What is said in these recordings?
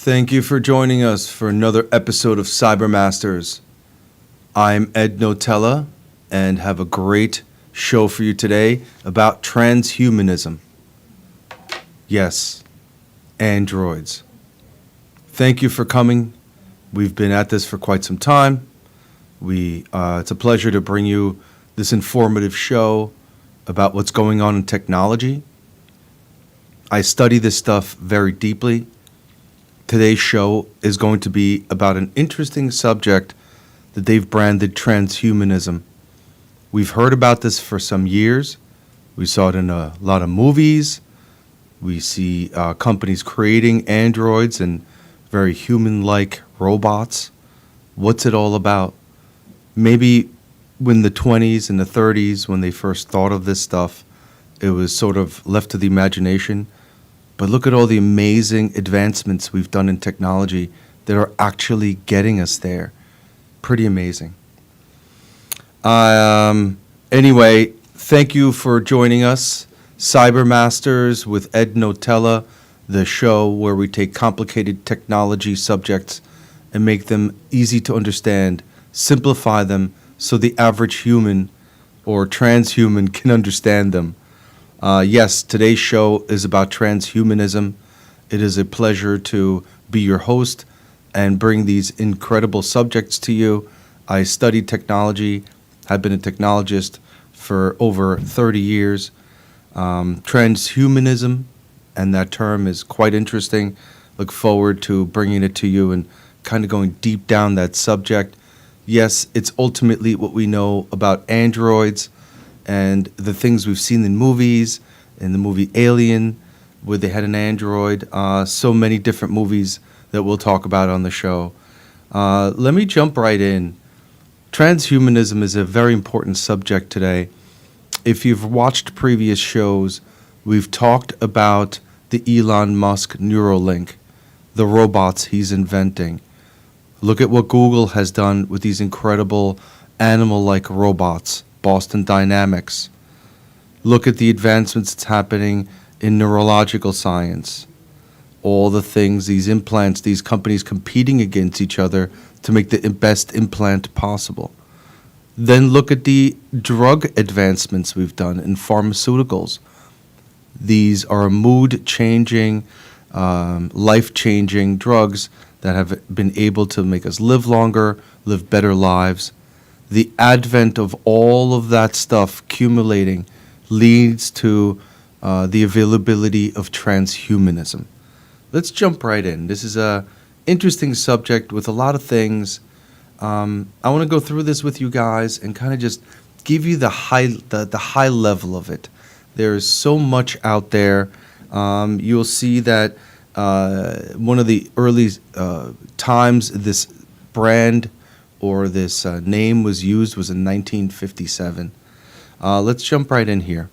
Thank you for joining us for another episode of CyberMasters. I'm Ed Notella and have a great show for you today about transhumanism. Yes, androids. Thank you for coming. We've been at this for quite some time. It's a pleasure to bring you this informative show about what's going on in technology. I study this stuff very deeply. Today's show is going to be about an interesting subject that they've branded transhumanism. We've heard about this for some years. We saw it in a lot of movies. We see companies creating androids and very human-like robots. What's it all about? Maybe in the 20s and the 30s, when they first thought of this stuff, it was sort of left to the imagination. But look at all the amazing advancements we've done in technology that are actually getting us there. Pretty amazing. Anyway, thank you for joining us. CyberMasters with Ed Notella, the show where we take complicated technology subjects and make them easy to understand, simplify them so the average human or transhuman can understand them. Yes, today's show is about transhumanism. It is a pleasure to be your host and bring these incredible subjects to you. I studied technology, have been a technologist for over 30 years. Transhumanism, and that term is quite interesting. Look forward to bringing it to you and kind of going deep down that subject. Yes, it's ultimately what we know about androids and the things we've seen in movies, in the movie Alien, where they had an android, so many different movies that we'll talk about on the show. Let me jump right in. Transhumanism is a very important subject today. If you've watched previous shows, we've talked about the Elon Musk Neuralink, the robots he's inventing. Look at what Google has done with these incredible animal-like robots. Boston Dynamics. Look at the advancements that's happening in neurological science. All the things, these implants, these companies competing against each other to make the best implant possible. Then look at the drug advancements we've done in pharmaceuticals. These are mood-changing, life-changing drugs that have been able to make us live longer, live better lives. The advent of all of that stuff accumulating leads to the availability of transhumanism. Let's jump right in. This is an interesting subject with a lot of things. I want to go through this with you guys and kind of just give you the high level of it. There is so much out there. You'll see that one of the early times this brand or this name was used was in 1957. Let's jump right in here.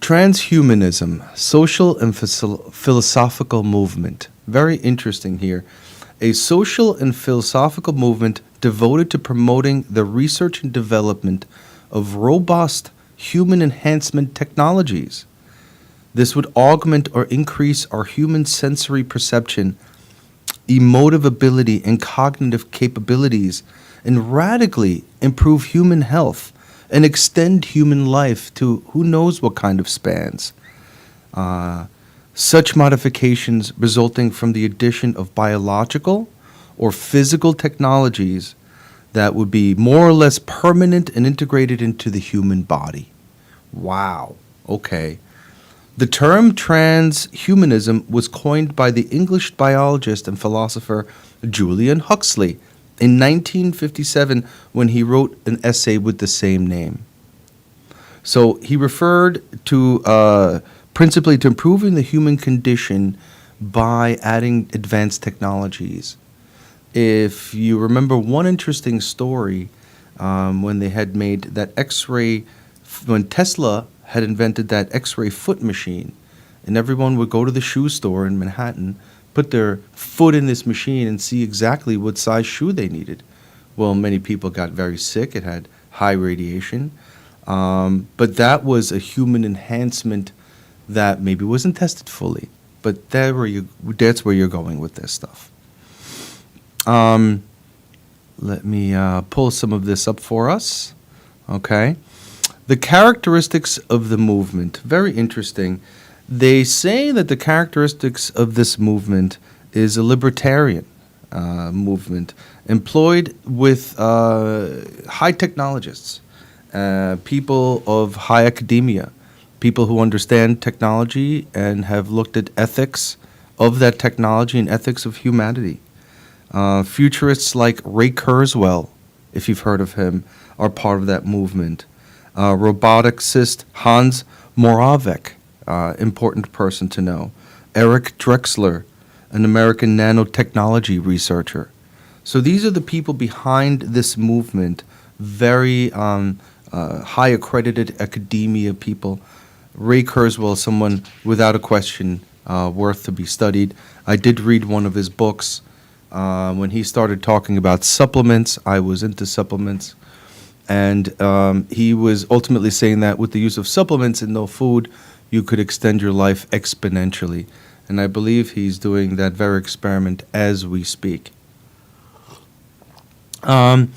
Transhumanism, social and philosophical movement. Very interesting here. A social and philosophical movement devoted to promoting the research and development of robust human enhancement technologies. This would augment or increase our human sensory perception, emotive ability, and cognitive capabilities, and radically improve human health and extend human life to who knows what kind of spans. Such modifications resulting from the addition of biological or physical technologies that would be more or less permanent and integrated into the human body. Wow. Okay. The term transhumanism was coined by the English biologist and philosopher Julian Huxley in 1957 when he wrote an essay with the same name. So he referred to principally to improving the human condition by adding advanced technologies. If you remember one interesting story, when they had made that X-ray, when Tesla had invented that X-ray foot machine, and everyone would go to the shoe store in Manhattan, put their foot in this machine and see exactly what size shoe they needed. Well, many people got very sick. It had high radiation. But that was a human enhancement that maybe wasn't tested fully. but that's where you're going with this stuff. Let me pull some of this up for us. Okay. The characteristics of the movement, very interesting. They say that the characteristics of this movement is a libertarian movement employed with high technologists, people of high academia, people who understand technology and have looked at ethics of that technology and ethics of humanity. Futurists like Ray Kurzweil, if you've heard of him, are part of that movement. Roboticist Hans Moravec, important person to know. Eric Drexler, an American nanotechnology researcher. So these are the people behind this movement, very high accredited academia people. Ray Kurzweil, someone without a question worth to be studied. I did read one of his books. When he started talking about supplements, I was into supplements. And he was ultimately saying that with the use of supplements and no food, you could extend your life exponentially. And I believe he's doing that very experiment as we speak. The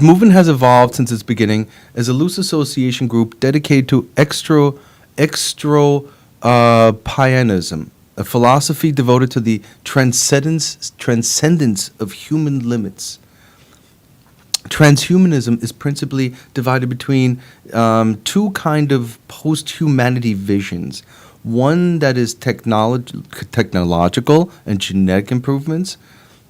movement has evolved since its beginning as a loose association group dedicated to extropianism, a philosophy devoted to the transcendence of human limits. Transhumanism is principally divided between two kind of post-humanity visions. One that is technological and genetic improvements.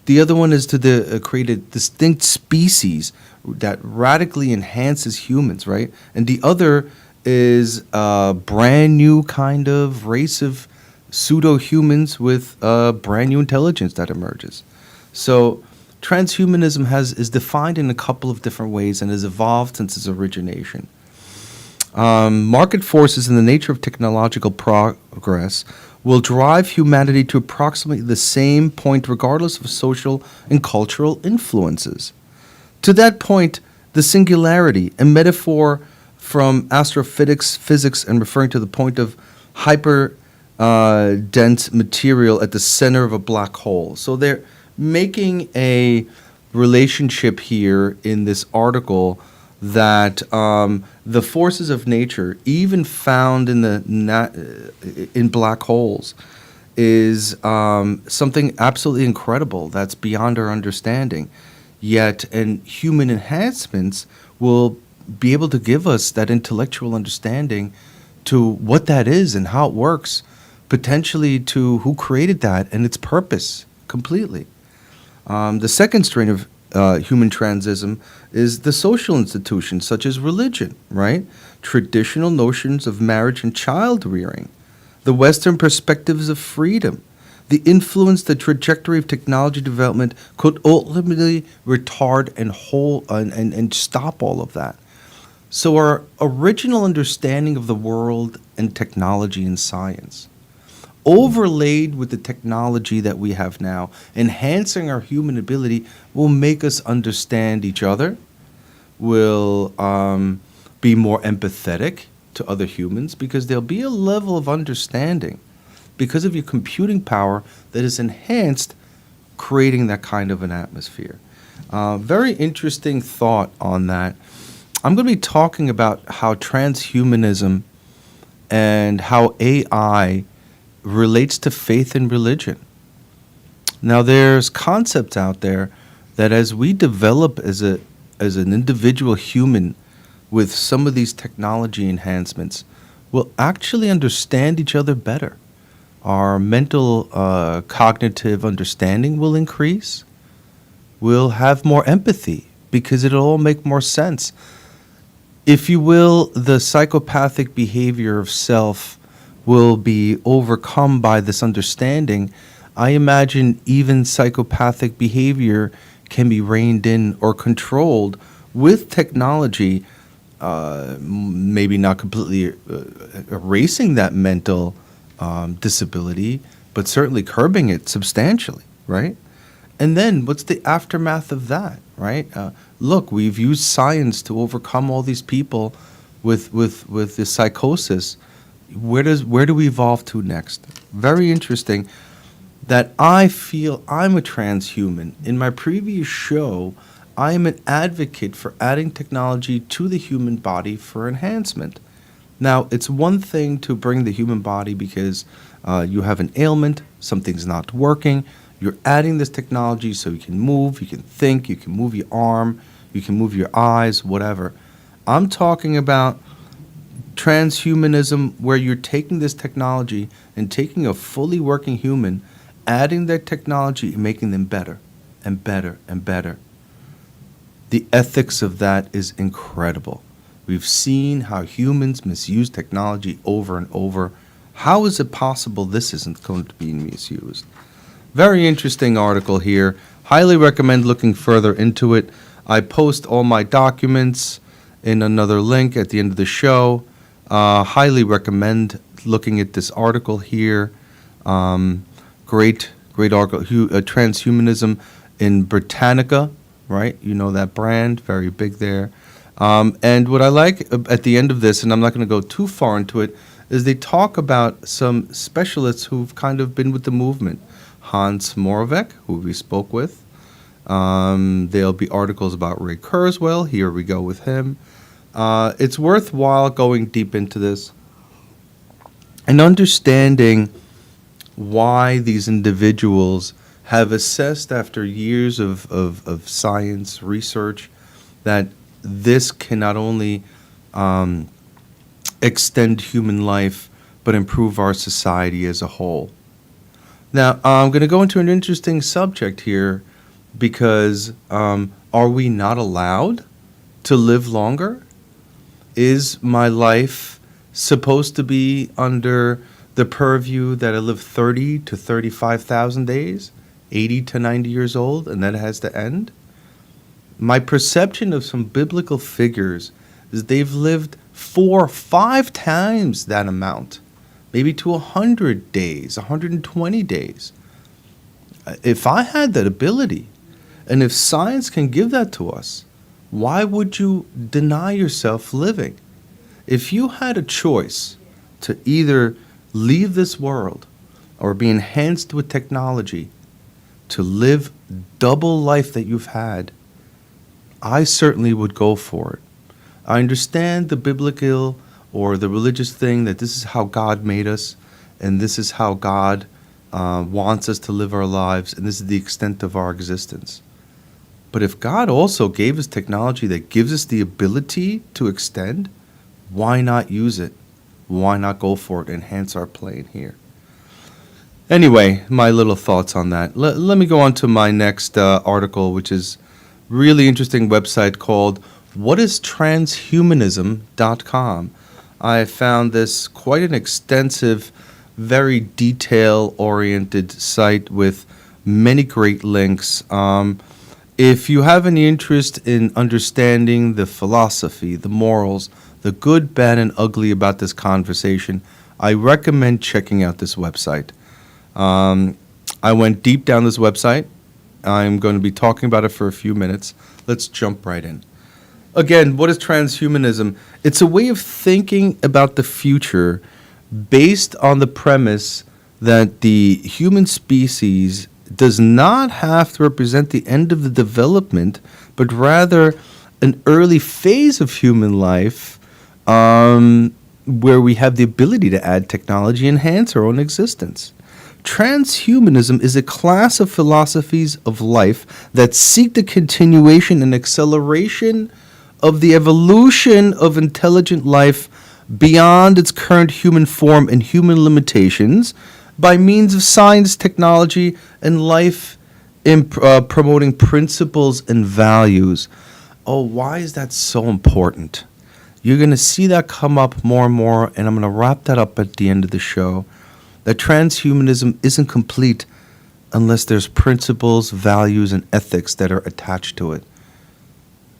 The other one is to create a distinct species that radically enhances humans, right? And the other is a brand new kind of race of pseudo-humans with brand new intelligence that emerges. So transhumanism is defined in a couple of different ways and has evolved since its origination. Market forces and the nature of technological progress will drive humanity to approximately the same point regardless of social and cultural influences. To that point, the singularity, a metaphor from astrophysics and referring to the point of hyper dense material at the center of a black hole. So they're making a relationship here in this article that the forces of nature, even found in in black holes, is something absolutely incredible that's beyond our understanding. Yet, and human enhancements will be able to give us that intellectual understanding to what that is and how it works, potentially to who created that and its purpose completely. The second strain of human transism is the social institutions such as religion, right? Traditional notions of marriage and child rearing, the Western perspectives of freedom, the influence the trajectory of technology development could ultimately retard and stop all of that. So our original understanding of the world and technology and science, overlaid with the technology that we have now, enhancing our human ability, will make us understand each other, will be more empathetic to other humans, because there'll be a level of understanding because of your computing power that is enhanced, creating that kind of an atmosphere. Very interesting thought on that. I'm going to be talking about how transhumanism and how AI relates to faith and religion. Now, there's concepts out there that as we develop as an individual human with some of these technology enhancements, we'll actually understand each other better. Our mental cognitive understanding will increase. We'll have more empathy because it'll all make more sense. If you will, the psychopathic behavior of self will be overcome by this understanding. I imagine even psychopathic behavior can be reined in or controlled with technology, maybe not completely erasing that mental disability, but certainly curbing it substantially, right? And then what's the aftermath of that, right? Look, we've used science to overcome all these people with this psychosis. Where do we evolve to next? Very interesting that I feel I'm a transhuman. In my previous show, I am an advocate for adding technology to the human body for enhancement. Now, it's one thing to bring the human body because you have an ailment, something's not working. You're adding this technology so you can move, you can think, you can move your arm, you can move your eyes, whatever. I'm talking about transhumanism, where you're taking this technology and taking a fully working human, adding that technology and making them better and better and better. The ethics of that is incredible. We've seen how humans misuse technology over and over. How is it possible this isn't going to be misused? Very interesting article here. Highly recommend looking further into it. I post all my documents in another link at the end of the show. Highly recommend looking at this article here. Great article. Transhumanism in Britannica, right? You know that brand, very big there. And what I like at the end of this, and I'm not going to go too far into it, is they talk about some specialists who've kind of been with the movement. Hans Moravec, who we spoke with. There'll be articles about Ray Kurzweil. Here we go with him. It's worthwhile going deep into this and understanding why these individuals have assessed after years of science research that this can not only extend human life but improve our society as a whole. Now, I'm going to go into an interesting subject here because are we not allowed to live longer? Is my life supposed to be under the purview that I live 30 to 35,000 days, 80 to 90 years old, and then it has to end? My perception of some biblical figures is they've lived 4 or 5 times that amount, maybe to 100 days, 120 days. If I had that ability, and if science can give that to us, why would you deny yourself living? If you had a choice to either leave this world or be enhanced with technology to live double life that you've had, I certainly would go for it. I understand the biblical or the religious thing that this is how God made us and this is how God wants us to live our lives and this is the extent of our existence. But if God also gave us technology that gives us the ability to extend, why not use it? Why not go for it, enhance our plane here? Anyway, my little thoughts on that. Let me go on to my next article, which is really interesting website called whatistranshumanism.com. I found this quite an extensive, very detail-oriented site with many great links. If you have any interest in understanding the philosophy, the morals, the good, bad, and ugly about this conversation, I recommend checking out this website. I went deep down this website. I'm going to be talking about it for a few minutes. Let's jump right in. Again, what is transhumanism? It's a way of thinking about the future based on the premise that the human species does not have to represent the end of the development, but rather an early phase of human life where we have the ability to add technology, enhance our own existence. Transhumanism is a class of philosophies of life that seek the continuation and acceleration of the evolution of intelligent life beyond its current human form and human limitations by means of science, technology, and life promoting principles and values. Oh, why is that so important? You're going to see that come up more and more, and I'm going to wrap that up at the end of the show. That transhumanism isn't complete unless there's principles, values, and ethics that are attached to it.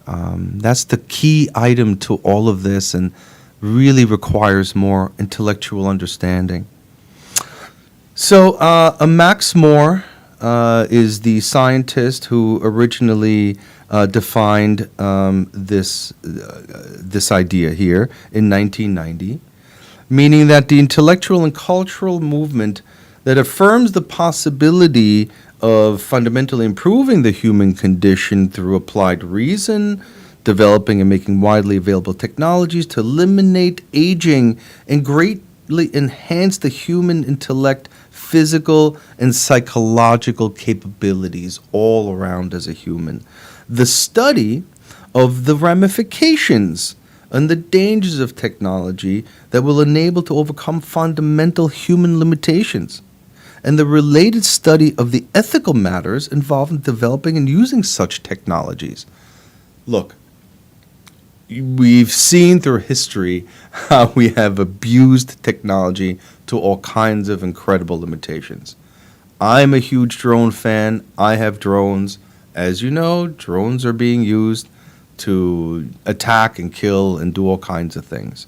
That's the key item to all of this and really requires more intellectual understanding. So Max Moore is the scientist who originally defined this idea here in 1990. meaning that the intellectual and cultural movement that affirms the possibility of fundamentally improving the human condition through applied reason, developing and making widely available technologies to eliminate aging and greatly enhance the human intellect, physical and psychological capabilities all around as a human. The study of the ramifications and the dangers of technology that will enable to overcome fundamental human limitations, and the related study of the ethical matters involved in developing and using such technologies. Look, we've seen through history how we have abused technology to all kinds of incredible limitations. I'm a huge drone fan. I have drones. As you know, drones are being used to attack and kill and do all kinds of things.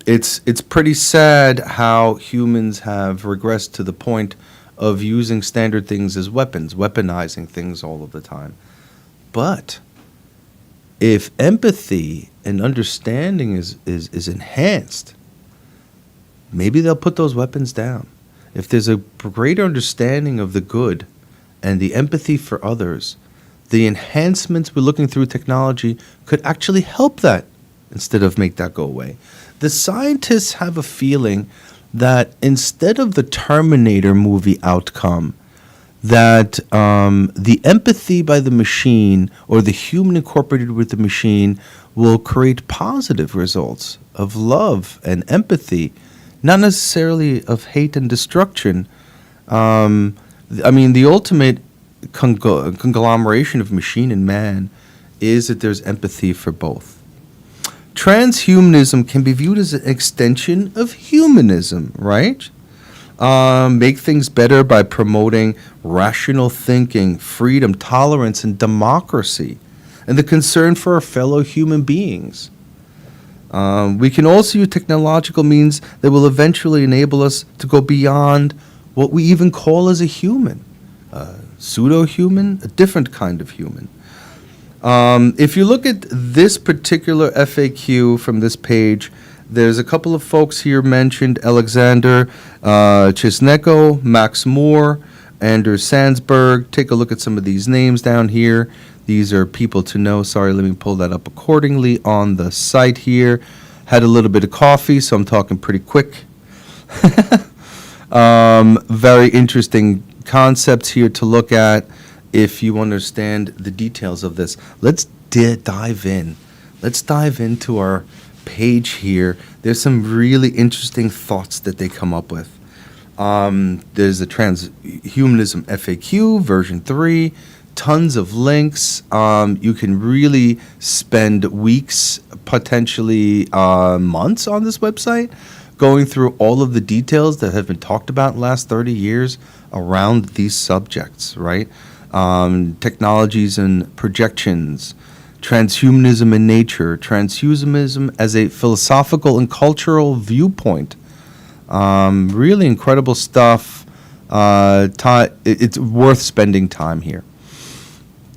It's pretty sad how humans have regressed to the point of using standard things as weapons, weaponizing things all of the time. But if empathy and understanding is enhanced, maybe they'll put those weapons down. If there's a greater understanding of the good and the empathy for others, the enhancements we're looking through technology could actually help that instead of make that go away. The scientists have a feeling that instead of the Terminator movie outcome, that the empathy by the machine or the human incorporated with the machine will create positive results of love and empathy, not necessarily of hate and destruction. The ultimate conglomeration of machine and man is that there's empathy for both. Transhumanism can be viewed as an extension of humanism, right? Make things better by promoting rational thinking, freedom, tolerance, and democracy, and the concern for our fellow human beings. We can also use technological means that will eventually enable us to go beyond what we even call as a human. Pseudo-human, a different kind of human. If you look at this particular FAQ from this page, there's a couple of folks here mentioned: Alexander Chisneko, Max Moore, Anders Sandsberg. Take a look at some of these names down here. These are people to know. Sorry, let me pull that up accordingly on the site here. Had a little bit of coffee, so I'm talking pretty quick. Very interesting concepts here to look at if you understand the details of this. Let's dive in. Let's dive into our page here. There's some really interesting thoughts that they come up with. There's the Transhumanism FAQ, version 3, tons of links. You can really spend weeks, potentially months on this website, going through all of the details that have been talked about in the last 30 years around these subjects, right? Technologies and projections, transhumanism in nature, transhumanism as a philosophical and cultural viewpoint. Really incredible stuff. It's worth spending time here.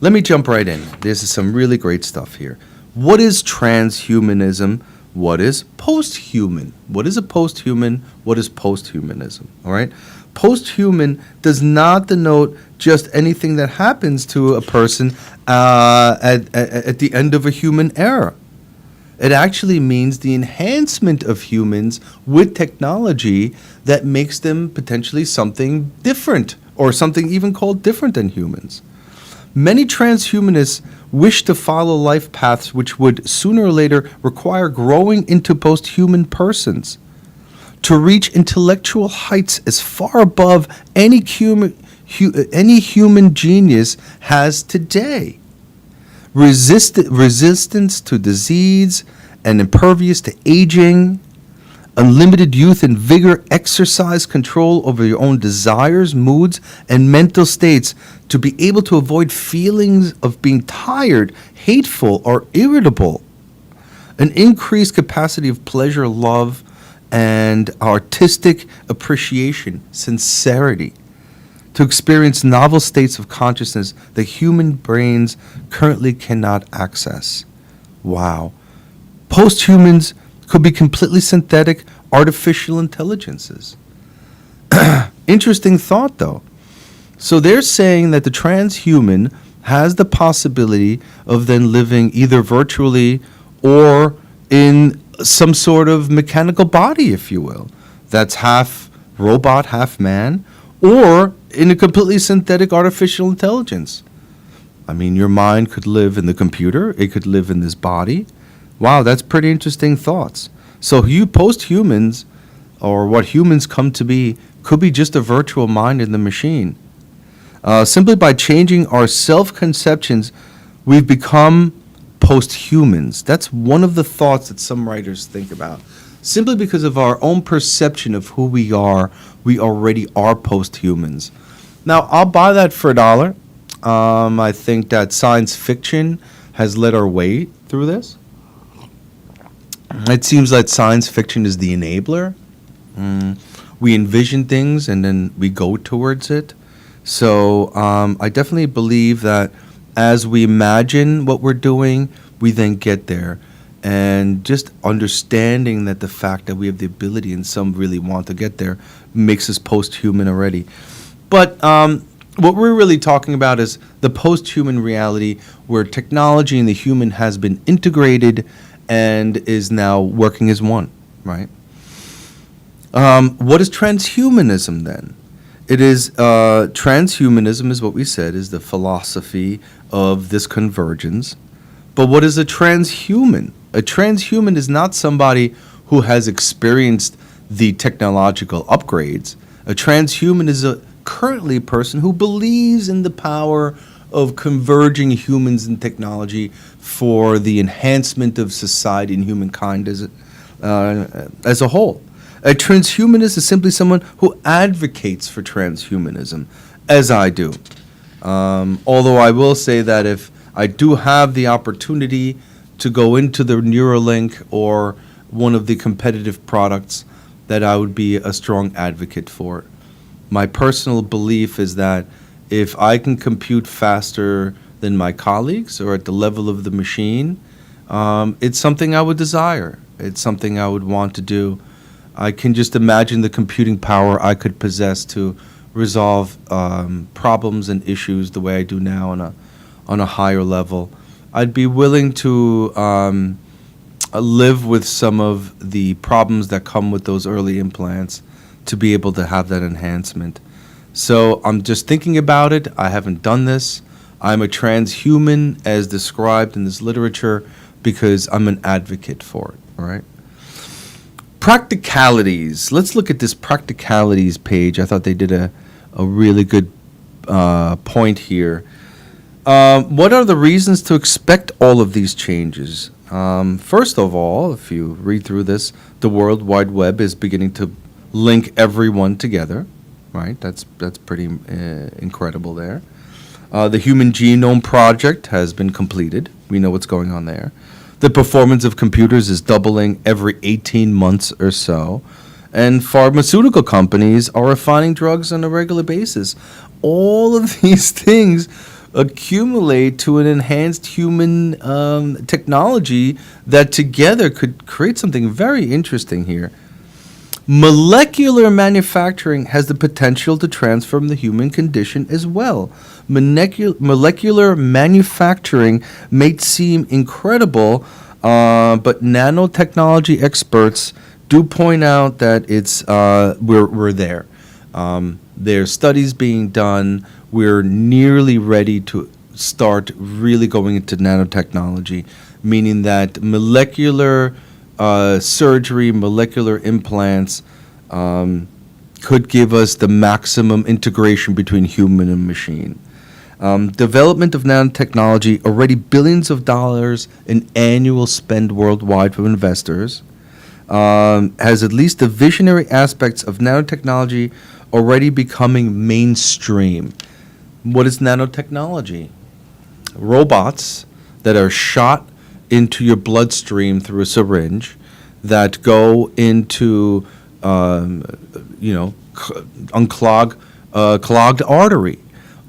Let me jump right in. There's some really great stuff here. What is transhumanism? What is post-human? What is a post-human? What is post-humanism? All right? Post-human does not denote just anything that happens to a person at the end of a human era. It actually means the enhancement of humans with technology that makes them potentially something different, or something even called different than humans. Many transhumanists wish to follow life paths which would sooner or later require growing into post-human persons, to reach intellectual heights as far above any human genius has today. Resistance to disease and impervious to aging, unlimited youth and vigor, exercise control over your own desires, moods, and mental states, to be able to avoid feelings of being tired, hateful, or irritable. An increased capacity of pleasure, love, and artistic appreciation, sincerity, to experience novel states of consciousness that human brains currently cannot access. Wow. Posthumans could be completely synthetic artificial intelligences. Interesting thought, though. So they're saying that the transhuman has the possibility of then living either virtually or in some sort of mechanical body, if you will, that's half robot, half man, or in a completely synthetic artificial intelligence. I mean, your mind could live in the computer, it could live in this body. Wow, that's pretty interesting thoughts. So you post-humans, or what humans come to be, could be just a virtual mind in the machine. Simply by changing our self-conceptions, we've become post-humans. That's one of the thoughts that some writers think about. Simply because of our own perception of who we already are post-humans. Now, I'll buy that for $1. I think that science fiction has led our way through this. It seems like science fiction is the enabler. We envision things and then we go towards it. So I definitely believe that as we imagine what we're doing, we then get there. And just understanding that the fact that we have the ability and some really want to get there makes us post-human already. But what we're really talking about is the post-human reality where technology and the human has been integrated and is now working as one, right? What is transhumanism then? It is transhumanism is what we said is the philosophy of this convergence. But what is a transhuman? A transhuman is not somebody who has experienced the technological upgrades. A transhuman is currently a person who believes in the power of converging humans and technology for the enhancement of society and humankind as a whole. A transhumanist is simply someone who advocates for transhumanism, as I do. Although I will say that if I do have the opportunity to go into the Neuralink or one of the competitive products, that I would be a strong advocate for it. My personal belief is that if I can compute faster than my colleagues or at the level of the machine, it's something I would desire. It's something I would want to do. I can just imagine the computing power I could possess to resolve problems and issues the way I do now on a higher level. I'd be willing to live with some of the problems that come with those early implants to be able to have that enhancement. So I'm just thinking about it. I haven't done this. I'm a transhuman as described in this literature because I'm an advocate for it, all right? Practicalities. Let's look at this practicalities page. I thought they did a really good point here. What are the reasons to expect all of these changes? First of all, if you read through this, the World Wide Web is beginning to link everyone together, right? That's pretty incredible there. The Human Genome Project has been completed. We know what's going on there. The performance of computers is doubling every 18 months or so. And pharmaceutical companies are refining drugs on a regular basis. All of these things accumulate to an enhanced human technology that together could create something very interesting here. Molecular manufacturing has the potential to transform the human condition as well. Molecular manufacturing may seem incredible, but nanotechnology experts do point out that it's we're there. There's studies being done. We're nearly ready to start really going into nanotechnology, meaning that molecular surgery, molecular implants could give us the maximum integration between human and machine. Development of nanotechnology, already billions of dollars in annual spend worldwide from investors, has at least the visionary aspects of nanotechnology already becoming mainstream. What is nanotechnology? Robots that are shot into your bloodstream through a syringe that go into, unclog clogged artery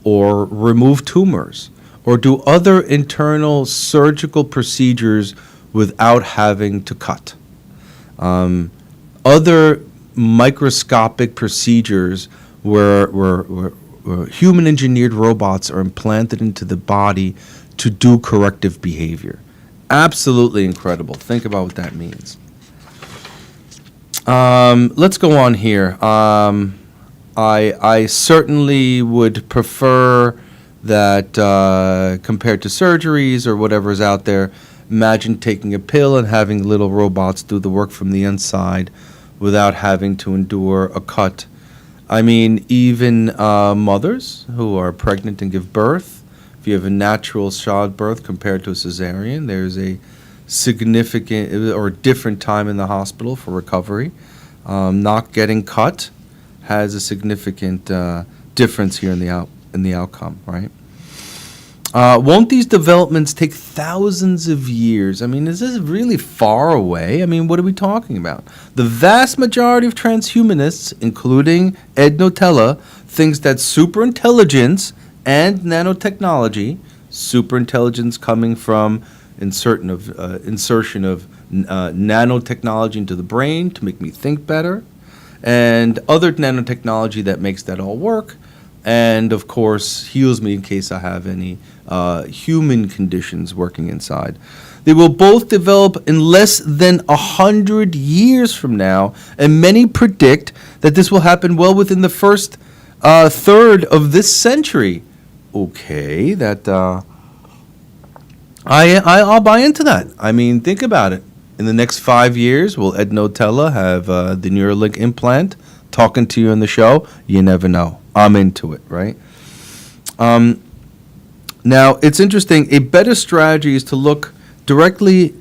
or remove tumors or do other internal surgical procedures without having to cut. Other microscopic procedures where human-engineered robots are implanted into the body to do corrective behavior. Absolutely incredible. Think about what that means. Let's go on here. I certainly would prefer that compared to surgeries or whatever's out there. Imagine taking a pill and having little robots do the work from the inside without having to endure a cut. I mean, even mothers who are pregnant and give birth, if you have a natural childbirth compared to a cesarean, there's a significant or different time in the hospital for recovery. Not getting cut has a significant difference here in the outcome, right? Won't these developments take thousands of years? I mean, is this really far away? I mean, what are we talking about? The vast majority of transhumanists, including Ed Notella, thinks that superintelligence and nanotechnology, superintelligence coming from insertion of nanotechnology into the brain to make me think better, and other nanotechnology that makes that all work, and of course heals me in case I have any human conditions working inside. They will both develop in less than 100 years from now, and many predict that this will happen well within the first third of this century. Okay, that I'll buy into that. I mean, think about it. In the next 5 years, will Ed Notella have the Neuralink implant talking to you on the show? You never know. I'm into it, right? Now, it's interesting. A better strategy is to look directly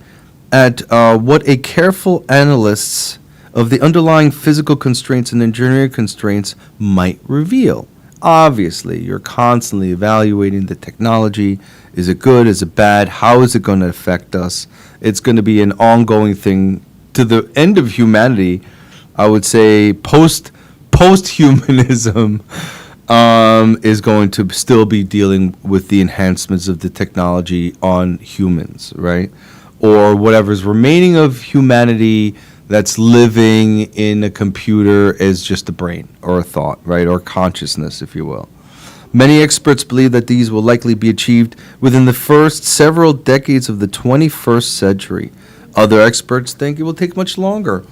at what a careful analysts of the underlying physical constraints and engineering constraints might reveal. Obviously, you're constantly evaluating the technology. Is it good? Is it bad? How is it going to affect us? It's going to be an ongoing thing to the end of humanity. I would say post-humanism is going to still be dealing with the enhancements of the technology on humans, right? Or whatever's remaining of humanity that's living in a computer as just a brain or a thought, right? Or consciousness, if you will. Many experts believe that these will likely be achieved within the first several decades of the 21st century. Other experts think it will take much longer.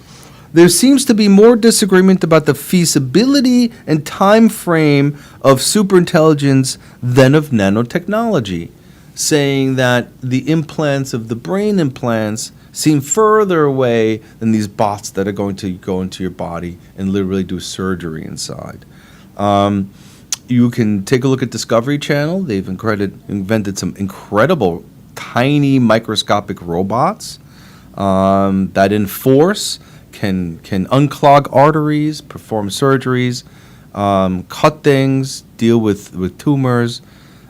There seems to be more disagreement about the feasibility and time frame of superintelligence than of nanotechnology, saying that the implants of the brain implants seem further away than these bots that are going to go into your body and literally do surgery inside. You can take a look at Discovery Channel. They've invented some incredible tiny microscopic robots that in force can unclog arteries, perform surgeries, cut things, deal with tumors.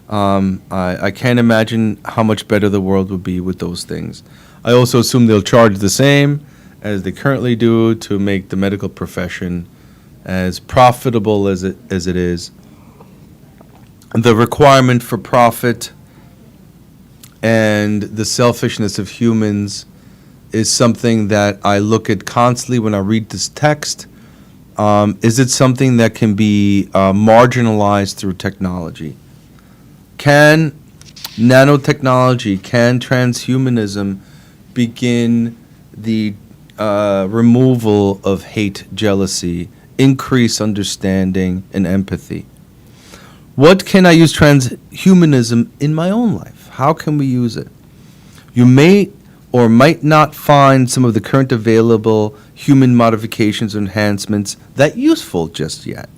I can't imagine how much better the world would be with those things. I also assume they'll charge the same as they currently do to make the medical profession as profitable as it is. The requirement for profit and the selfishness of humans is something that I look at constantly when I read this text. Is it something that can be marginalized through technology? Can nanotechnology, can transhumanism begin the removal of hate, jealousy, increase understanding, and empathy? What can I use transhumanism in my own life? How can we use it? You may or might not find some of the current available human modifications or enhancements that useful just yet.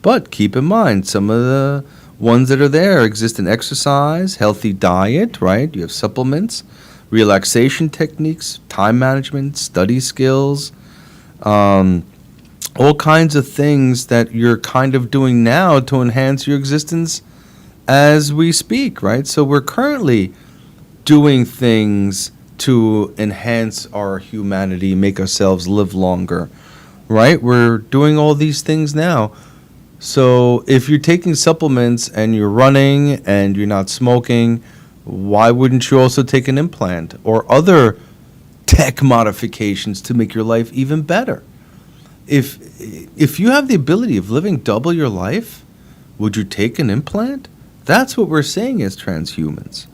But keep in mind, some of the ones that are there exist in exercise, healthy diet, right? You have supplements, relaxation techniques, time management, study skills, all kinds of things that you're kind of doing now to enhance your existence as we speak, right? So we're currently doing things to enhance our humanity, make ourselves live longer, right? We're doing all these things now. So if you're taking supplements and you're running and you're not smoking, why wouldn't you also take an implant or other tech modifications to make your life even better. If you have the ability of living double your life, would you take an implant? That's what we're saying as transhumans.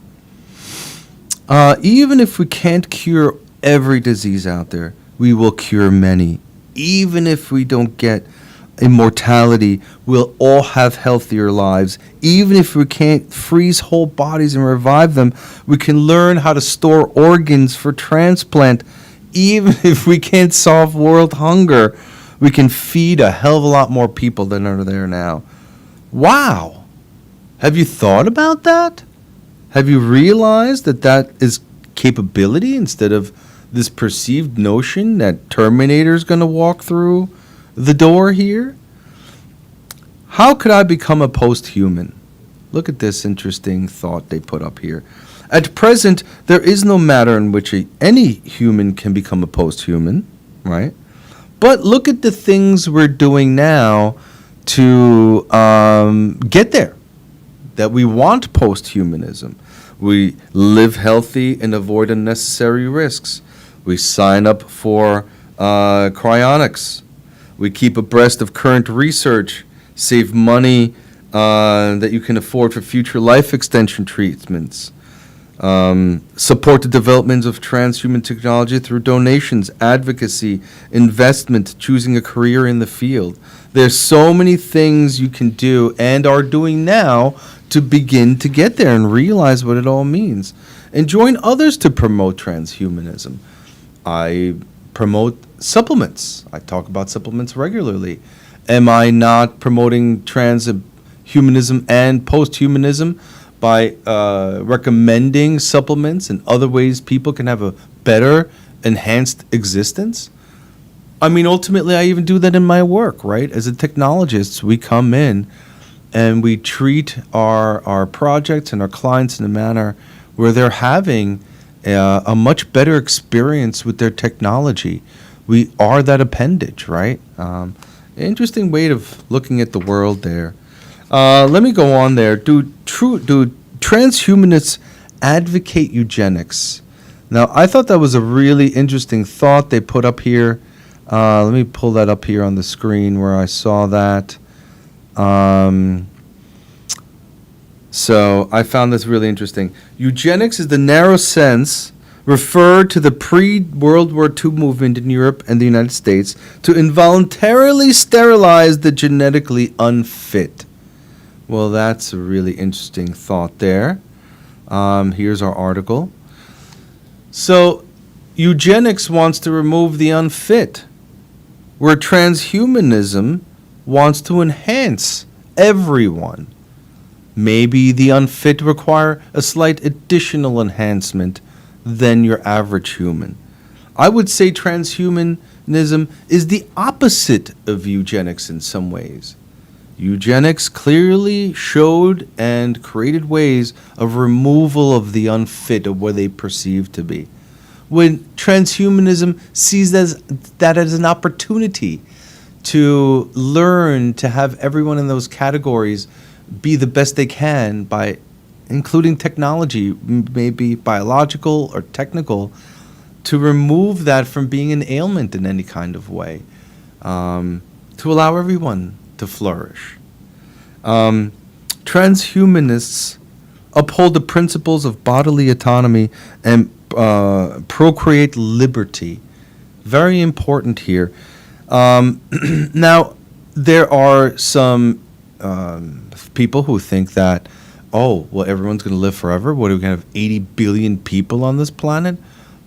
Even if we can't cure every disease out there, we will cure many. Even if we don't get immortality, we'll all have healthier lives. Even if we can't freeze whole bodies and revive them, we can learn how to store organs for transplant. Even if we can't solve world hunger, we can feed a hell of a lot more people than are there now. Wow! Have you thought about that? Have you realized that that is capability instead of this perceived notion that Terminator's going to walk through the door here? How could I become a post-human? Look at this interesting thought they put up here. At present, there is no matter in which any human can become a post-human, right? But look at the things we're doing now to get there, that we want post-humanism. We live healthy and avoid unnecessary risks. We sign up for cryonics. We keep abreast of current research, save money that you can afford for future life extension treatments. Support the development of transhuman technology through donations, advocacy, investment, choosing a career in the field. There's so many things you can do and are doing now to begin to get there and realize what it all means. And join others to promote transhumanism. I promote supplements. I talk about supplements regularly. Am I not promoting transhumanism and posthumanism by recommending supplements and other ways people can have a better, enhanced existence? I mean, ultimately, I even do that in my work, right? As a technologist, we come in and we treat our projects and our clients in a manner where they're having a much better experience with their technology. We are that appendage, right? Interesting way of looking at the world there. Let me go on there. Do transhumanists advocate eugenics? Now, I thought that was a really interesting thought they put up here. Let me pull that up here on the screen where I saw that. So I found this really interesting. Eugenics is the narrow sense referred to the pre-World War II movement in Europe and the United States to involuntarily sterilize the genetically unfit. Well, that's a really interesting thought there. Here's our article. So, eugenics wants to remove the unfit, where transhumanism wants to enhance everyone. Maybe the unfit require a slight additional enhancement than your average human. I would say transhumanism is the opposite of eugenics in some ways. Eugenics clearly showed and created ways of removal of the unfit of what they perceive to be. When transhumanism sees that as an opportunity to learn to have everyone in those categories be the best they can by including technology, maybe biological or technical, to remove that from being an ailment in any kind of way, to allow everyone to flourish. Transhumanists uphold the principles of bodily autonomy and procreate liberty. Very important here. Now, there are some people who think that, oh, well, everyone's going to live forever. What, are we going to have 80 billion people on this planet?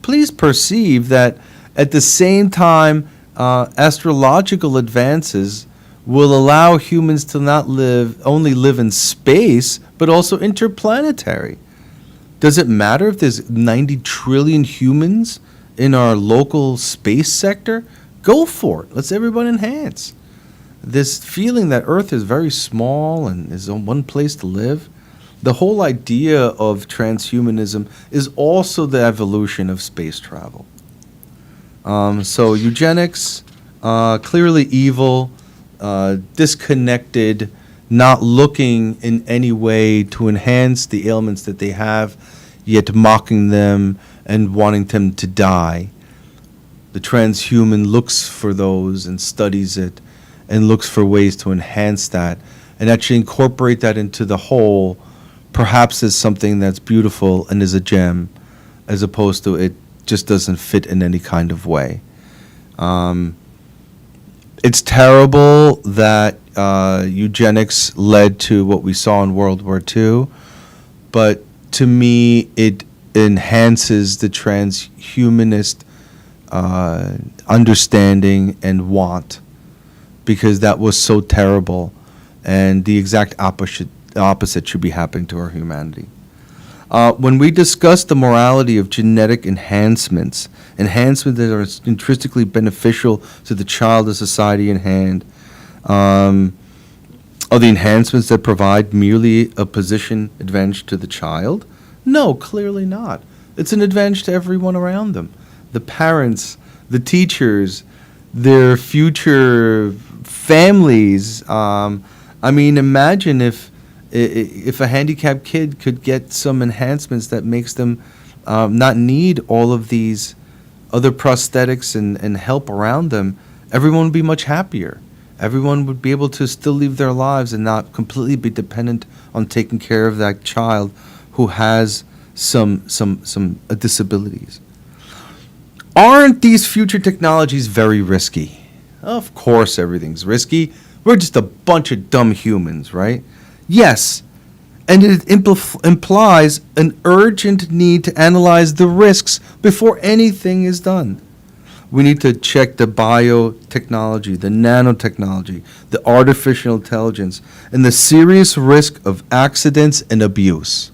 Please perceive that at the same time, astrological advances will allow humans to not only live in space, but also interplanetary. Does it matter if there's 90 trillion humans in our local space sector? Go for it. Let's everyone enhance. This feeling that Earth is very small and is one place to live, the whole idea of transhumanism is also the evolution of space travel. So eugenics, clearly evil, disconnected, not looking in any way to enhance the ailments that they have, yet mocking them and wanting them to die. The transhuman looks for those and studies it and looks for ways to enhance that and actually incorporate that into the whole, perhaps as something that's beautiful and is a gem, as opposed to it just doesn't fit in any kind of way. It's terrible that eugenics led to what we saw in World War II, but to me, it enhances the transhumanist understanding and want, because that was so terrible, and the exact opposite should be happening to our humanity. When we discuss the morality of genetic enhancements that are intrinsically beneficial to the child, the society in hand, are the enhancements that provide merely a position advantage to the child? No, clearly not. It's an advantage to everyone around them. The parents, the teachers, their future families. Imagine if a handicapped kid could get some enhancements that makes them not need all of these other prosthetics and help around them, everyone would be much happier. Everyone would be able to still live their lives and not completely be dependent on taking care of that child who has some disabilities. Aren't these future technologies very risky? Of course everything's risky. We're just a bunch of dumb humans, right? Yes, and it implies an urgent need to analyze the risks before anything is done. We need to check the biotechnology, the nanotechnology, the artificial intelligence, and the serious risk of accidents and abuse.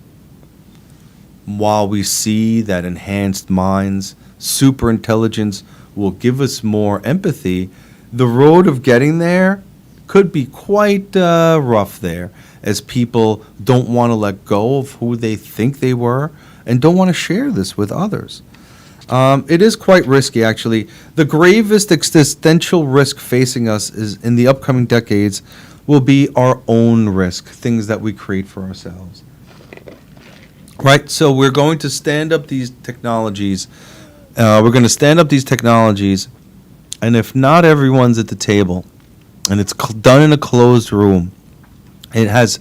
While we see that enhanced minds, superintelligence will give us more empathy, the road of getting there could be quite rough there, as people don't want to let go of who they think they were and don't want to share this with others. It is quite risky, actually. The gravest existential risk facing us is in the upcoming decades will be our own risk, things that we create for ourselves. Right, so we're going to stand up these technologies. And if not everyone's at the table, and it's done in a closed room, it has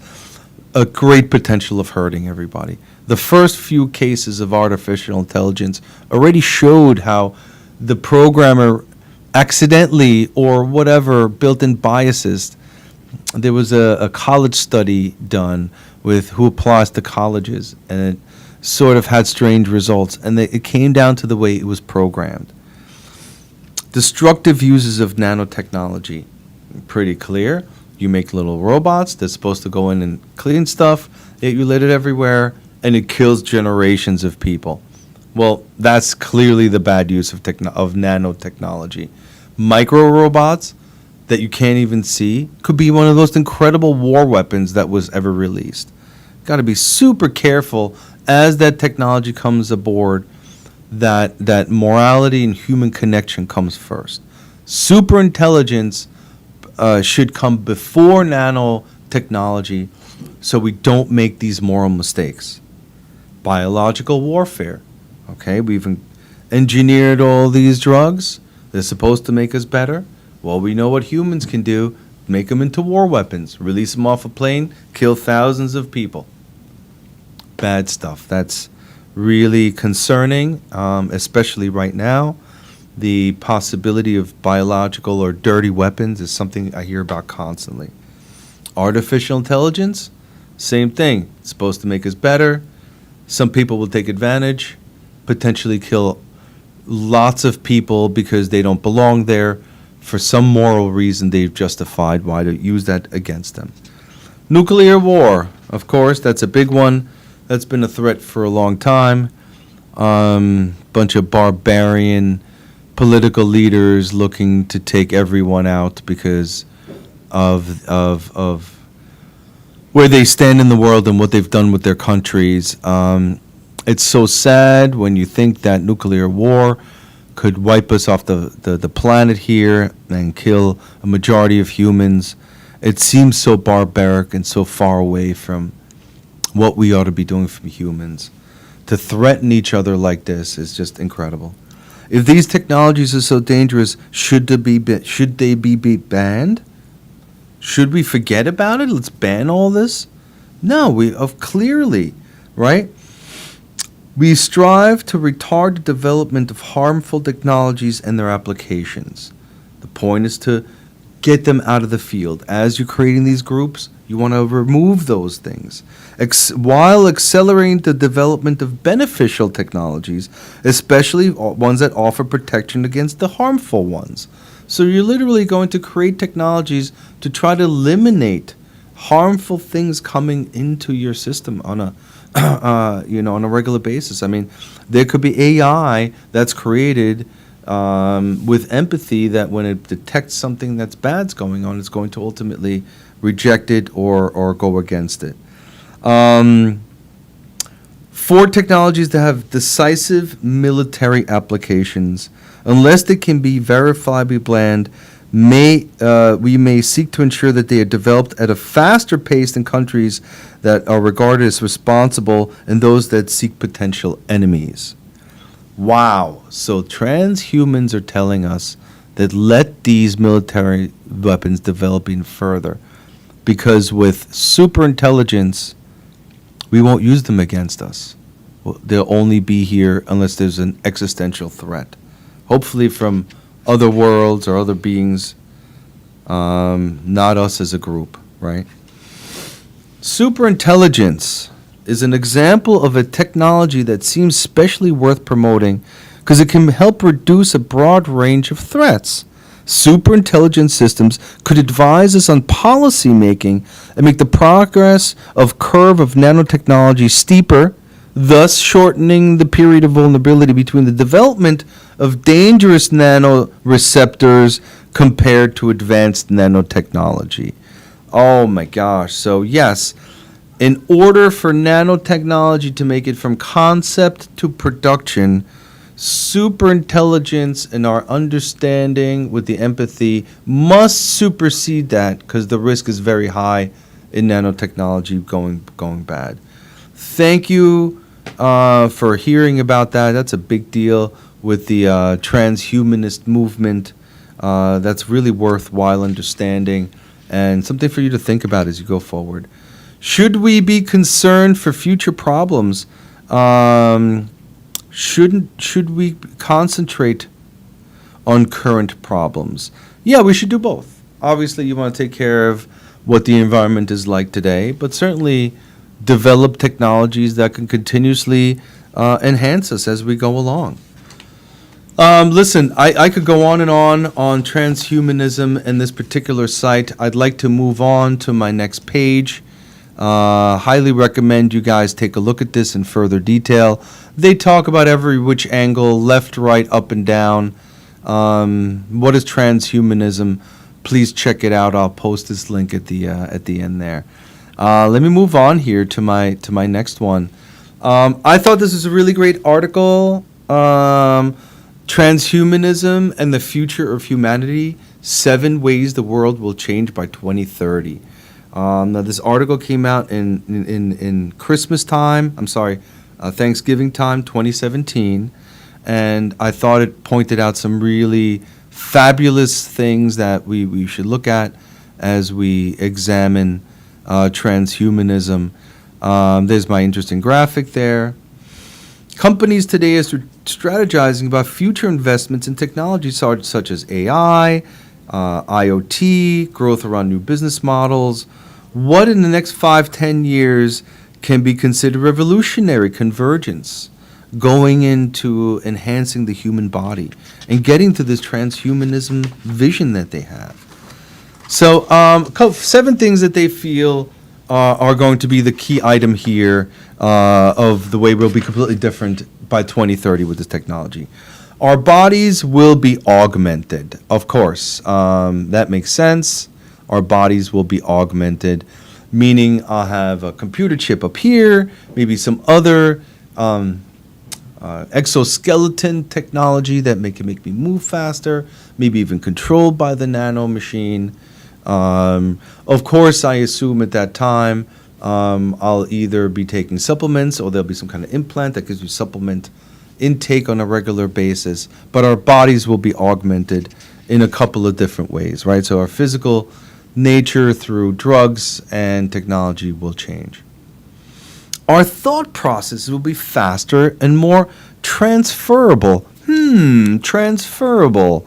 a great potential of hurting everybody. The first few cases of artificial intelligence already showed how the programmer accidentally or whatever built in biases. There was a college study done with who applies to colleges, and it sort of had strange results, and it came down to the way it was programmed. Destructive uses of nanotechnology, pretty clear. You make little robots that's supposed to go in and clean stuff, yet you let it everywhere, and it kills generations of people. Well, that's clearly the bad use of nanotechnology. Micro robots that you can't even see could be one of those incredible war weapons that was ever released. Got to be super careful as that technology comes aboard, that morality and human connection comes first. Superintelligence should come before nanotechnology, so we don't make these moral mistakes. Biological warfare. Okay, we've engineered all these drugs. They're supposed to make us better. Well, we know what humans can do. Make them into war weapons. Release them off a plane. Kill thousands of people. Bad stuff. That's really concerning, especially right now. The possibility of biological or dirty weapons is something I hear about constantly. Artificial intelligence, same thing. It's supposed to make us better. Some people will take advantage, potentially kill lots of people because they don't belong there. For some moral reason, they've justified why to use that against them. Nuclear war, of course, that's a big one. That's been a threat for a long time. Bunch of barbarian political leaders looking to take everyone out because of where they stand in the world and what they've done with their countries. It's so sad when you think that nuclear war could wipe us off the planet here and kill a majority of humans. It seems so barbaric and so far away from what we ought to be doing for humans. To threaten each other like this is just incredible. If these technologies are so dangerous, should they be banned? Should we forget about it? Let's ban all this? No, clearly, right? We strive to retard the development of harmful technologies and their applications. The point is to get them out of the field. As you're creating these groups, you want to remove those things, while accelerating the development of beneficial technologies, especially ones that offer protection against the harmful ones. So you're literally going to create technologies to try to eliminate harmful things coming into your system on a on a regular basis. I mean, there could be AI that's created with empathy that when it detects something that's bad's going on, it's going to ultimately reject it or go against it. For technologies that have decisive military applications, unless they can be verifiably banned, we may seek to ensure that they are developed at a faster pace than countries that are regarded as responsible and those that seek potential enemies. Wow. So transhumans are telling us that let these military weapons develop even further, because with super intelligence, we won't use them against us. They'll only be here unless there's an existential threat, hopefully from other worlds or other beings, not us as a group, right? Superintelligence is an example of a technology that seems especially worth promoting because it can help reduce a broad range of threats. Superintelligent systems could advise us on policy making and make the progress of curve of nanotechnology steeper, thus shortening the period of vulnerability between the development of dangerous nanoreceptors compared to advanced nanotechnology. Oh my gosh. So yes, in order for nanotechnology to make it from concept to production, superintelligence and our understanding with the empathy must supersede that, because the risk is very high in nanotechnology going bad. Thank you for hearing about that. That's a big deal with the transhumanist movement. That's really worthwhile understanding and something for you to think about as you go forward. Should we be concerned for future problems? Should we concentrate on current problems? Yeah, we should do both. Obviously, you want to take care of what the environment is like today, but certainly develop technologies that can continuously enhance us as we go along. Listen, I could go on transhumanism and this particular site. I'd like to move on to my next page. Highly recommend you guys take a look at this in further detail. They talk about every which angle, left, right, up, and down. What is transhumanism? Please check it out. I'll post this link at the end there. Let me move on here to my next one. I thought this was a really great article. Transhumanism and the Future of Humanity: 7 Ways the World Will Change by 2030. Now this article came out in Christmas time. Thanksgiving time, 2017, and I thought it pointed out some really fabulous things that we should look at as we examine transhumanism. There's my interesting graphic there. Companies today are strategizing about future investments in technologies such as AI, IoT, growth around new business models. What in the next 5-10 years can be considered revolutionary convergence, going into enhancing the human body and getting to this transhumanism vision that they have? So 7 things that they feel are going to be the key item here of the way we'll be completely different by 2030 with this technology. Our bodies will be augmented, of course. That makes sense. Our bodies will be augmented, meaning I'll have a computer chip up here, maybe some other exoskeleton technology that can make me move faster, maybe even controlled by the nano machine. Of course, I assume at that time I'll either be taking supplements or there'll be some kind of implant that gives you supplement intake on a regular basis, but our bodies will be augmented in a couple of different ways, right? So our physical nature through drugs and technology will change. Our thought processes will be faster and more transferable. Transferable.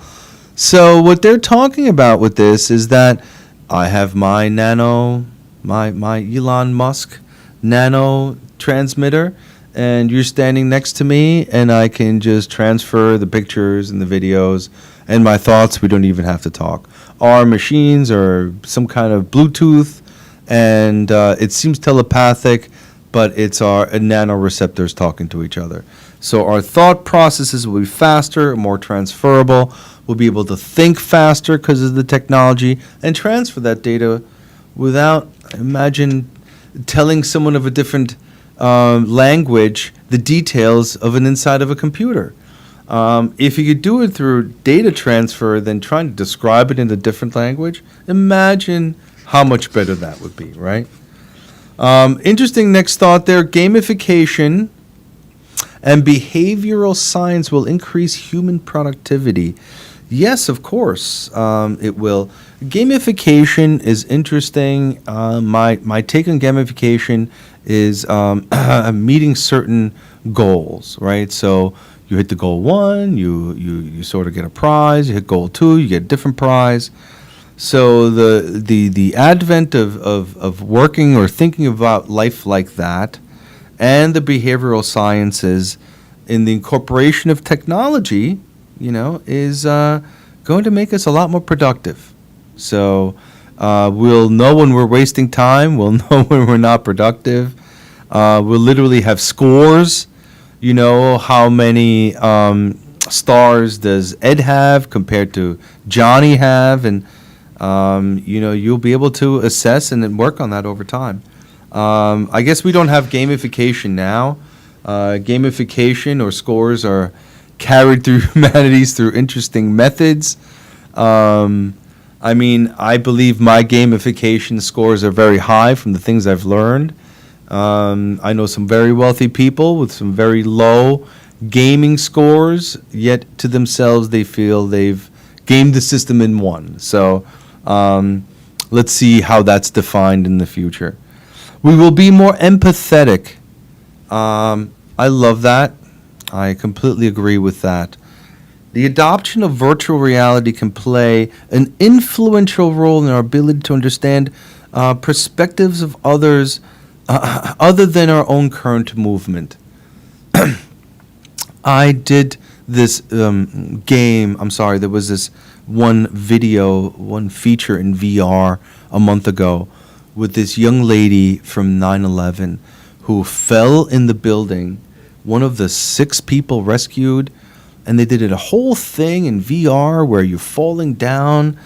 So what they're talking about with this is that I have my my Elon Musk nano transmitter, and you're standing next to me, and I can just transfer the pictures and the videos and my thoughts. We don't even have to talk. Our machines are some kind of Bluetooth, and it seems telepathic, but it's our nanoreceptors talking to each other. So our thought processes will be faster, more transferable. We'll be able to think faster because of the technology and transfer that data without, imagine, telling someone of a different language the details of an inside of a computer. If you could do it through data transfer, then trying to describe it in a different language, imagine how much better that would be, right? Interesting next thought there, gamification and behavioral science will increase human productivity. Yes, of course, it will. Gamification is interesting. My take on gamification is meeting certain goals, right? So you hit the goal 1, you sort of get a prize. You hit goal 2, you get a different prize. So the advent of working or thinking about life like that, and the behavioral sciences in the incorporation of technology, is going to make us a lot more productive. So we'll know when we're wasting time. We'll know when we're not productive. We'll literally have scores. How many stars does Ed have compared to Johnny have? And, you'll be able to assess and then work on that over time. I guess we don't have gamification now. Gamification or scores are carried through humanities through interesting methods. I believe my gamification scores are very high from the things I've learned. I know some very wealthy people with some very low gaming scores, yet to themselves they feel they've gamed the system in one. So let's see how that's defined in the future. We will be more empathetic. I love that. I completely agree with that. The adoption of virtual reality can play an influential role in our ability to understand perspectives of others other than our own current movement. I did this there was this one feature in VR a month ago with this young lady from 9/11 who fell in the building, one of the 6 people rescued, and they did a whole thing in VR where you're falling down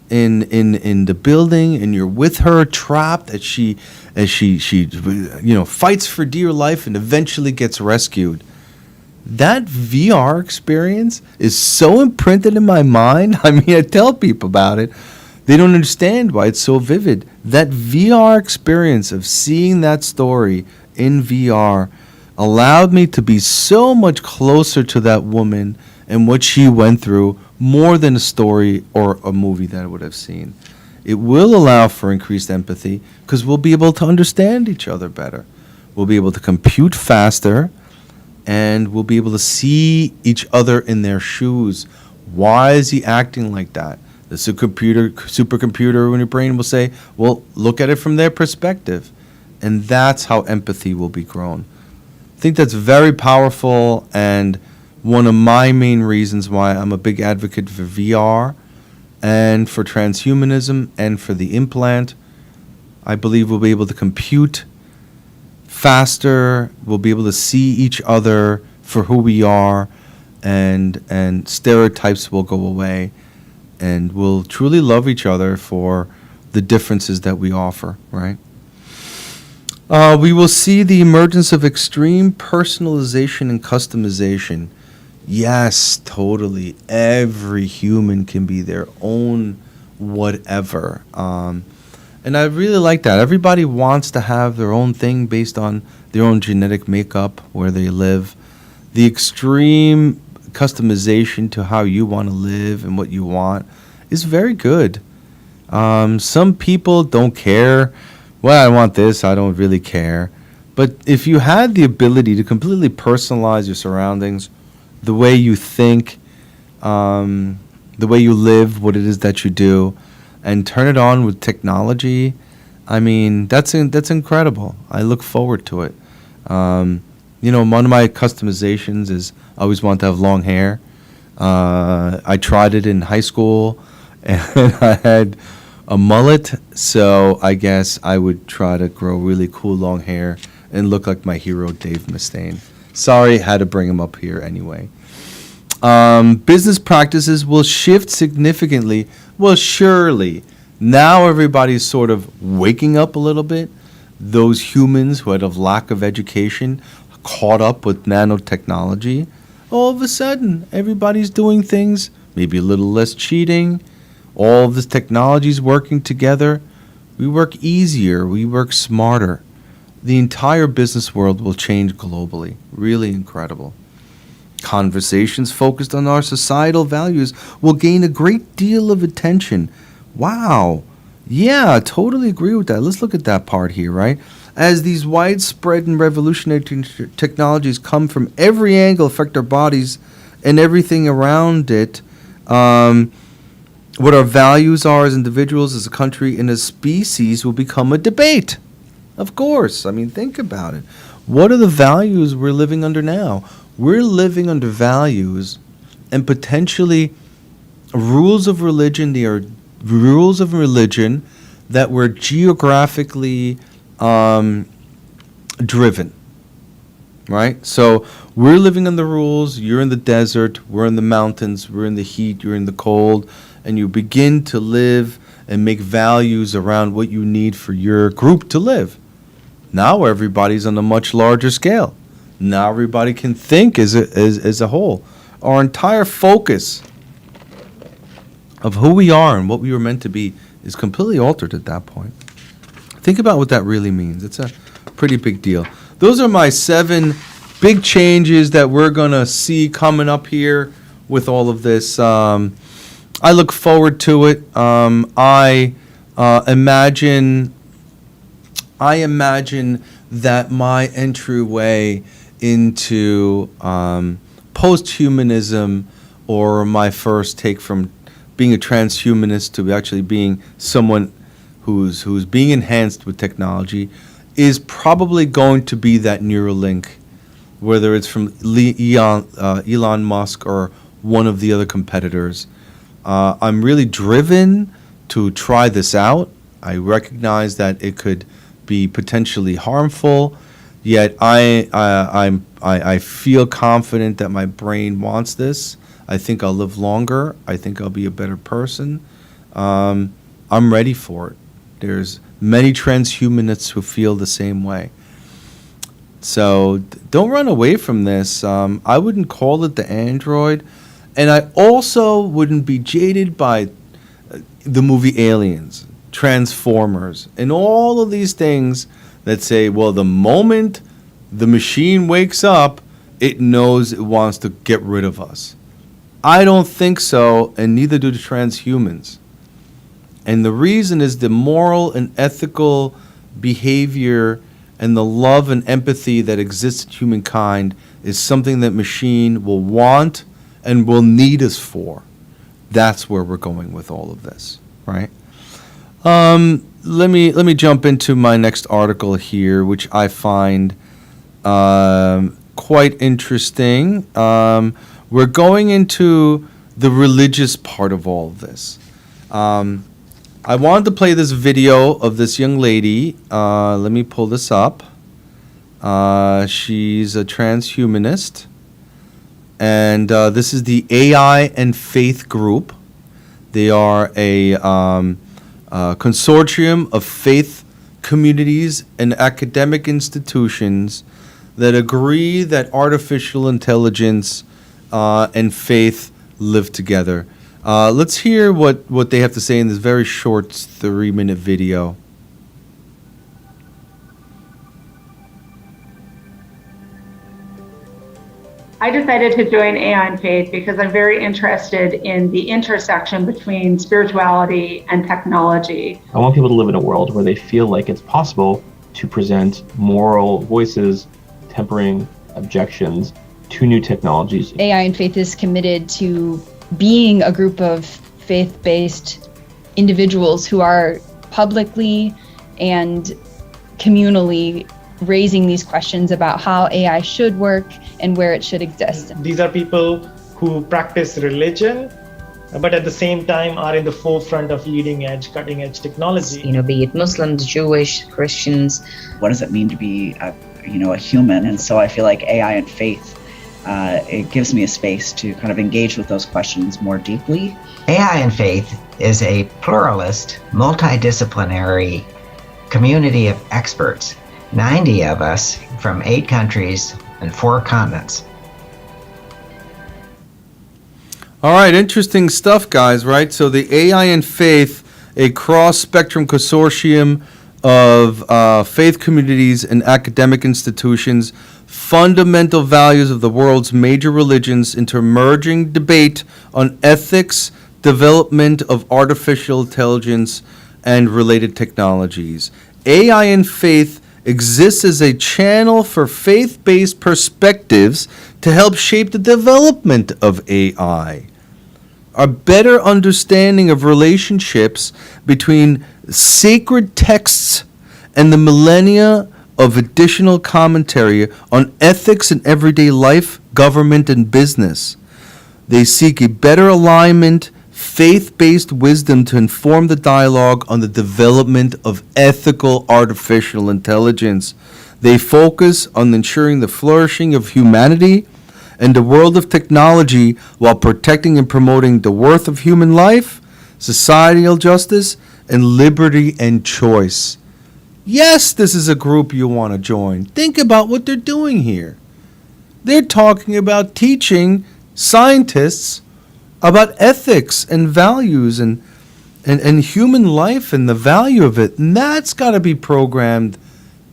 in the building and you're with her trapped as she fights for dear life and eventually gets rescued. That VR experience is so imprinted in my mind. I tell people about it. They don't understand why it's so vivid. That VR experience of seeing that story in VR allowed me to be so much closer to that woman and what she went through, more than a story or a movie that I would have seen. It will allow for increased empathy because we'll be able to understand each other better. We'll be able to compute faster, and we'll be able to see each other in their shoes. Why is he acting like that? The supercomputer in your brain will say, well, look at it from their perspective. And that's how empathy will be grown. I think that's very powerful, and one of my main reasons why I'm a big advocate for VR and for transhumanism and for the implant. I believe we'll be able to compute faster, we'll be able to see each other for who we are, and stereotypes will go away, and we'll truly love each other for the differences that we offer, right? We will see the emergence of extreme personalization and customization. Yes, totally. Every human can be their own whatever. And I really like that. Everybody wants to have their own thing based on their own genetic makeup, where they live. the extreme customization to how you want to live and what you want is very good. Some people don't care. Well, I want this. I don't really care. But if you had the ability to completely personalize your surroundings, the way you think, the way you live, what it is that you do, and turn it on with technology, I mean, that's incredible. I look forward to it. One of my customizations is I always want to have long hair. I tried it in high school, and I had a mullet, so I guess I would try to grow really cool long hair and look like my hero, Dave Mustaine. Sorry, had to bring him up here anyway. Business practices will shift significantly. Well, surely. Now everybody's sort of waking up a little bit. Those humans who had a lack of education caught up with nanotechnology. All of a sudden, everybody's doing things, maybe a little less cheating. All of this technology is working together. We work easier. We work smarter. The entire business world will change globally. Really incredible. Conversations focused on our societal values will gain a great deal of attention. Wow. Yeah, I totally agree with that. Let's look at that part here, right? As these widespread and revolutionary technologies come from every angle, affect our bodies and everything around it, what our values are as individuals, as a country, and as species will become a debate. Of course. I mean, think about it. What are the values we're living under now? We're living under values and potentially rules of religion. They are rules of religion that were geographically driven, right? So we're living under rules. You're in the desert. We're in the mountains. We're in the heat. You're in the cold. And you begin to live and make values around what you need for your group to live. Now everybody's on a much larger scale. Now everybody can think as a whole. Our entire focus of who we are and what we were meant to be is completely altered at that point. Think about what that really means. It's a pretty big deal. Those are my 7 big changes that we're going to see coming up here with all of this. I look forward to it. I imagine that my entryway into post-humanism, or my first take from being a transhumanist to actually being someone who's being enhanced with technology, is probably going to be that Neuralink, whether it's from Elon Musk or one of the other competitors. I'm really driven to try this out. I recognize that it could be potentially harmful, yet I feel confident that my brain wants this. I think I'll live longer. I think I'll be a better person. I'm ready for it. There's many transhumanists who feel the same way. So don't run away from this. I wouldn't call it the android. And I also wouldn't be jaded by the movie Aliens, Transformers, and all of these things that say, well, the moment the machine wakes up, it knows it wants to get rid of us. I don't think so, and neither do the transhumans. And the reason is the moral and ethical behavior and the love and empathy that exists in humankind is something that machine will want and will need us for. That's where we're going with all of this, right? Let me jump into my next article here, which I find quite interesting. We're going into the religious part of all of this. I wanted to play this video of this young lady. Let me pull this up. She's a transhumanist. And this is the AI and Faith Group. They are a consortium of faith communities and academic institutions that agree that artificial intelligence and faith live together. Let's hear what they have to say in this very short 3-minute video. I decided to join AI and Faith because I'm very interested in the intersection between spirituality and technology. I want people to live in a world where they feel like it's possible to present moral voices, tempering objections to new technologies. AI and Faith is committed to being a group of faith-based individuals who are publicly and communally raising these questions about how AI should work and where it should exist. These are people who practice religion, but at the same time are in the forefront of leading edge, cutting edge technology. Be it Muslims, Jewish, Christians. What does it mean to be a human? And so I feel like AI and Faith, it gives me a space to kind of engage with those questions more deeply. AI and Faith is a pluralist, multidisciplinary community of experts, 90 of us from 8 countries and 4 continents. All right, interesting stuff, guys, right? So the AI and Faith, a cross-spectrum consortium of faith communities and academic institutions, fundamental values of the world's major religions into emerging debate on ethics, development of artificial intelligence, and related technologies. AI and Faith exists as a channel for faith-based perspectives to help shape the development of AI. A better understanding of relationships between sacred texts and the millennia of additional commentary on ethics in everyday life, government, and business. They seek a better alignment, faith-based wisdom to inform the dialogue on the development of ethical artificial intelligence. They focus on ensuring the flourishing of humanity and the world of technology while protecting and promoting the worth of human life, societal justice, and liberty and choice. Yes, this is a group you want to join. Think about what they're doing here. They're talking about teaching scientists about ethics and values and human life and the value of it. And that's got to be programmed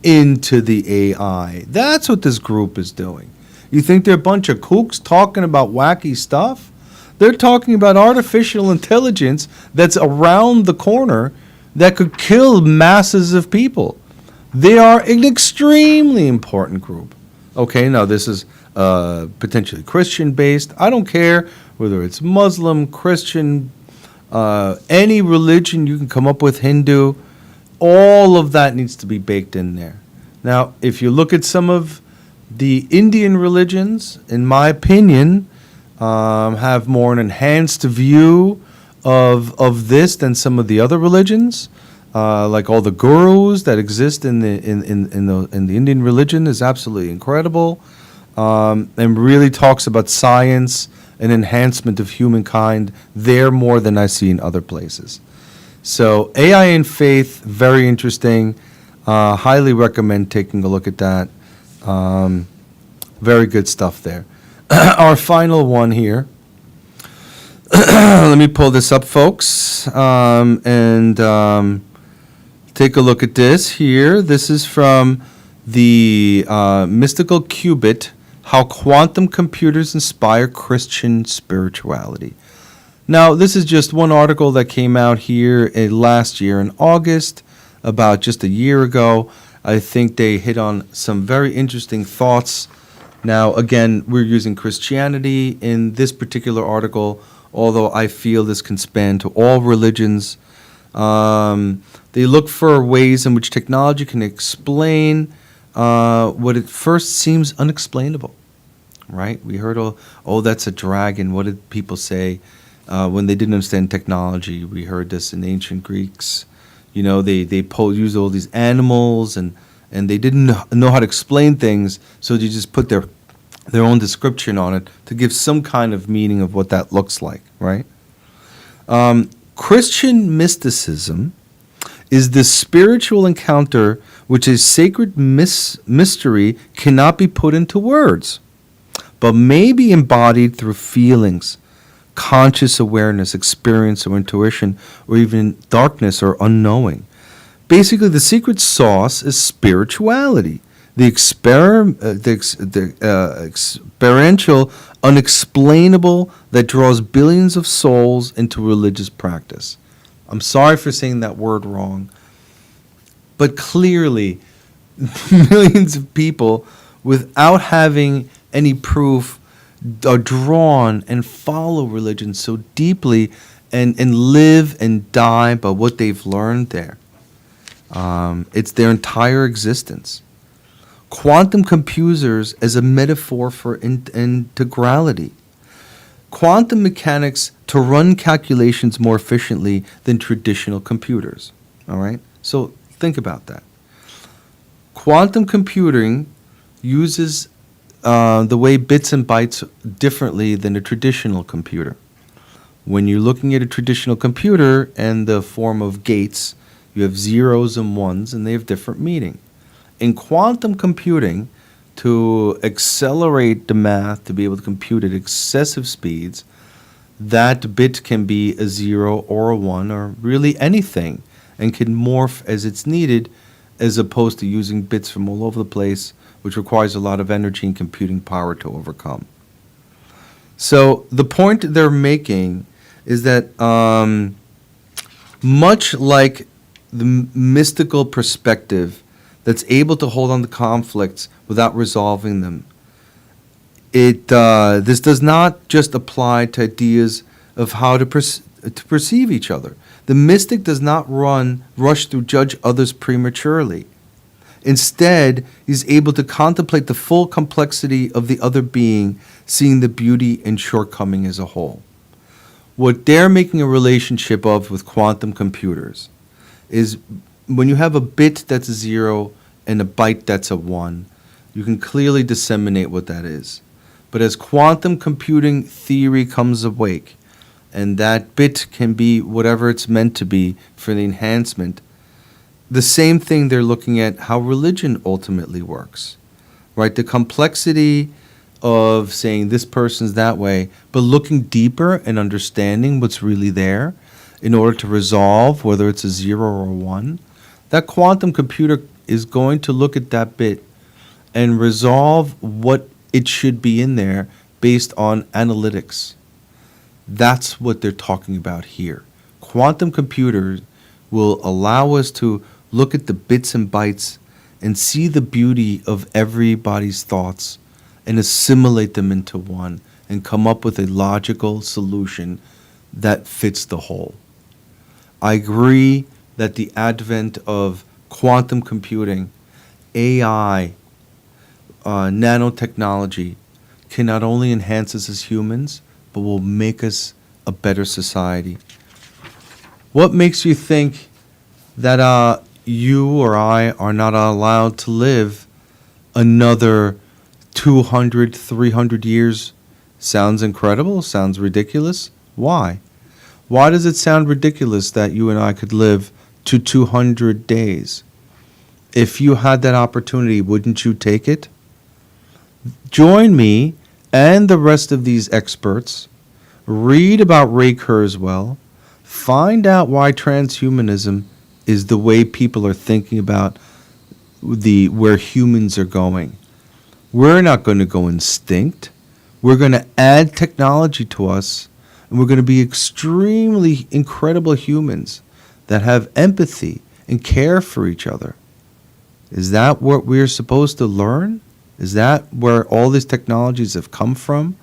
into the AI. That's what this group is doing. You think they're a bunch of kooks talking about wacky stuff? They're talking about artificial intelligence that's around the corner that could kill masses of people. They are an extremely important group. Okay, now this is potentially Christian-based. I don't care whether it's Muslim, Christian, any religion you can come up with, Hindu, all of that needs to be baked in there. Now, if you look at some of the Indian religions, in my opinion, have more an enhanced view of this than some of the other religions. Like all the gurus that exist in the Indian religion is absolutely incredible, and really talks about science and enhancement of humankind there more than I see in other places. So AI and Faith, very interesting. Highly recommend taking a look at that. Very good stuff there. Our final one here. Let me pull this up, folks, and take a look at this here. This is from the Mystical Qubit, How Quantum Computers Inspire Christian Spirituality. Now, this is just one article that came out here last year in August, about just a year ago. I think they hit on some very interesting thoughts. Now, again, we're using Christianity in this particular article, although I feel this can span to all religions. They look for ways in which technology can explain what at first seems unexplainable, right? We heard, oh, that's a dragon. What did people say when they didn't understand technology? We heard this in ancient Greeks. You know, they use all these animals, and they didn't know how to explain things, so they just put their own description on it to give some kind of meaning of what that looks like, right? Christian mysticism is the spiritual encounter which a sacred mystery cannot be put into words, but may be embodied through feelings, conscious awareness, experience, or intuition, or even darkness or unknowing. Basically, the secret sauce is spirituality, experiential, unexplainable that draws billions of souls into religious practice. I'm sorry for saying that word wrong, but clearly millions of people, without having any proof, are drawn and follow religion so deeply and live and die by what they've learned there. It's their entire existence. Quantum computers as a metaphor for integrality. Quantum mechanics to run calculations more efficiently than traditional computers. All right? So think about that. Quantum computing uses the way bits and bytes differently than a traditional computer. When you're looking at a traditional computer and the form of gates, you have zeros and ones, and they have different meaning. In quantum computing, to accelerate the math, to be able to compute at excessive speeds, that bit can be a 0 or a 1 or really anything, and can morph as it's needed, as opposed to using bits from all over the place, which requires a lot of energy and computing power to overcome. So the point they're making is that much like the mystical perspective that's able to hold on to conflicts without resolving them, this does not just apply to ideas of how to perceive each other. The mystic does not rush to judge others prematurely. Instead, he's able to contemplate the full complexity of the other being, seeing the beauty and shortcoming as a whole. What they're making a relationship of with quantum computers is when you have a bit that's a 0 and a byte that's a 1, you can clearly disseminate what that is. But as quantum computing theory comes awake, and that bit can be whatever it's meant to be for the enhancement, the same thing they're looking at how religion ultimately works, right? The complexity of saying this person's that way, but looking deeper and understanding what's really there in order to resolve whether it's a 0 or a 1. That quantum computer is going to look at that bit and resolve what it should be in there based on analytics. That's what they're talking about here. Quantum computers will allow us to look at the bits and bytes and see the beauty of everybody's thoughts and assimilate them into one and come up with a logical solution that fits the whole. I agree that the advent of quantum computing, AI, nanotechnology can not only enhance us as humans, but will make us a better society. What makes you think that you or I are not allowed to live another 200, 300 years? Sounds incredible, sounds ridiculous. Why? Why does it sound ridiculous that you and I could live to 200 days? If you had that opportunity, wouldn't you take it? Join me and the rest of these experts. Read about Ray Kurzweil. Find out why transhumanism is the way people are thinking about where humans are going. We're not going to go instinct. We're going to add technology to us, and we're going to be extremely incredible humans that have empathy and care for each other. Is that what we're supposed to learn? Is that where all these technologies have come from?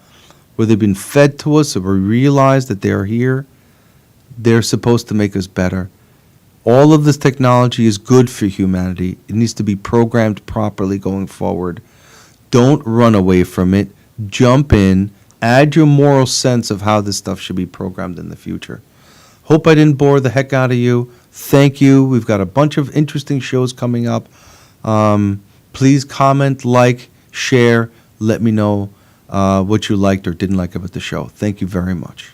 Where they've been fed to us, so we realize that they're here? They're supposed to make us better. All of this technology is good for humanity. It needs to be programmed properly going forward. Don't run away from it. Jump in. Add your moral sense of how this stuff should be programmed in the future. Hope I didn't bore the heck out of you. Thank you. We've got a bunch of interesting shows coming up. Please comment, like, share. Let me know what you liked or didn't like about the show. Thank you very much.